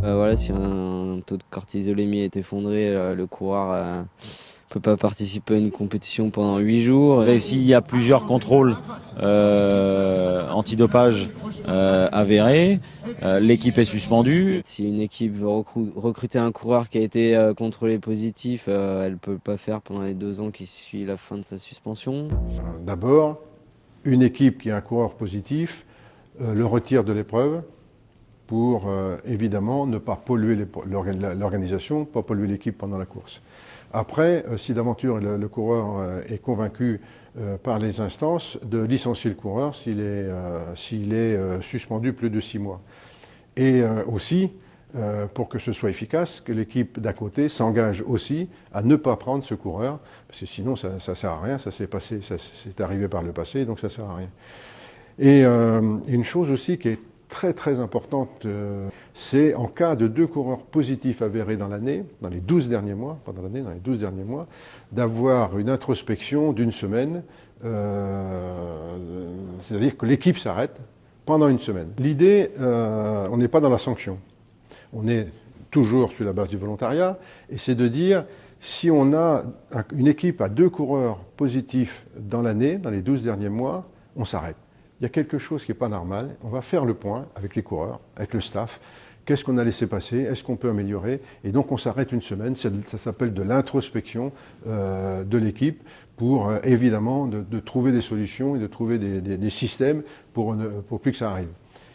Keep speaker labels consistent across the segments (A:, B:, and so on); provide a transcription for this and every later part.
A: Voilà, si un taux de cortisolémie est effondré, le coureur peut pas participer à une compétition pendant 8 jours.
B: Et s'il y a plusieurs contrôles antidopage avérés, l'équipe est suspendue.
A: Si une équipe veut recruter un coureur qui a été contrôlé positif, elle peut pas faire pendant les 2 ans qui suivent la fin de sa suspension.
C: D'abord, une équipe qui a un coureur positif le retire de l'épreuve pour évidemment ne pas polluer l'organisation, pas polluer l'équipe pendant la course. Après, si d'aventure le coureur est convaincu par les instances de licencier le coureur s'il est suspendu plus de 6 mois. Et aussi, pour que ce soit efficace, que l'équipe d'à côté s'engage aussi à ne pas prendre ce coureur, parce que sinon ça ne sert à rien, ça c'est arrivé par le passé, donc ça ne sert à rien. Et une chose aussi qui est très très importante, c'est en cas de 2 coureurs positifs avérés dans l'année, dans les 12 derniers mois, pendant l'année, dans les 12 derniers mois, d'avoir une introspection d'une semaine, c'est-à-dire que l'équipe s'arrête pendant une semaine. L'idée, on n'est pas dans la sanction, on est toujours sur la base du volontariat, et c'est de dire, si on a une équipe à 2 coureurs positifs dans l'année, dans les 12 derniers mois, on s'arrête. Il y a quelque chose qui n'est pas normal, on va faire le point avec les coureurs, avec le staff, qu'est-ce qu'on a laissé passer, est-ce qu'on peut améliorer, et donc on s'arrête une semaine, ça s'appelle de l'introspection de l'équipe pour évidemment de trouver des solutions et de trouver des systèmes pour plus que ça arrive.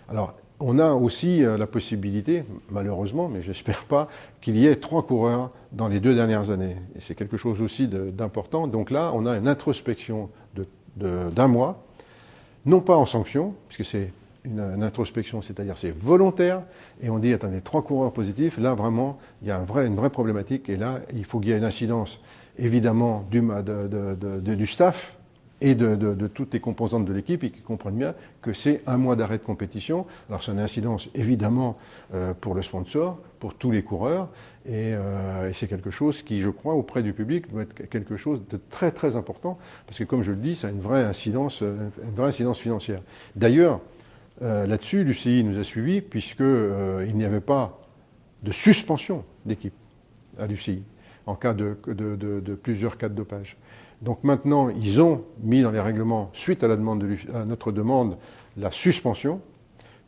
C: Alors, on a aussi la possibilité, malheureusement, mais j'espère pas, qu'il y ait 3 coureurs dans les 2 dernières années. Et c'est quelque chose aussi d'important. Donc là, on a une introspection d'un mois, non pas en sanction, puisque c'est une introspection, c'est-à-dire c'est volontaire, et on dit, attendez, 3 coureurs positifs, là vraiment, il y a une vraie problématique, et là, il faut qu'il y ait une incidence, évidemment, du staff, et de toutes les composantes de l'équipe, et qui comprennent bien que c'est 1 mois d'arrêt de compétition. Alors c'est une incidence évidemment pour le sponsor, pour tous les coureurs, et c'est quelque chose qui, je crois, auprès du public, doit être quelque chose de très très important, parce que comme je le dis, ça a une vraie incidence financière. D'ailleurs, là-dessus, l'UCI nous a suivis, puisqu'il n'y avait pas de suspension d'équipe à l'UCI, en cas de plusieurs cas de dopage. Donc maintenant, ils ont mis dans les règlements, suite à notre demande, la suspension,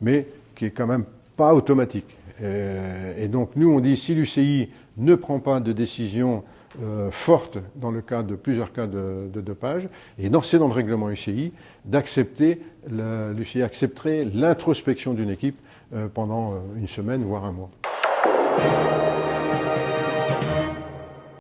C: mais qui est quand même pas automatique. Et donc nous, on dit, si l'UCI ne prend pas de décision forte dans le cas de plusieurs cas de dopage, et c'est dans le règlement UCI, l'UCI accepterait l'introspection d'une équipe pendant une semaine, voire 1 mois.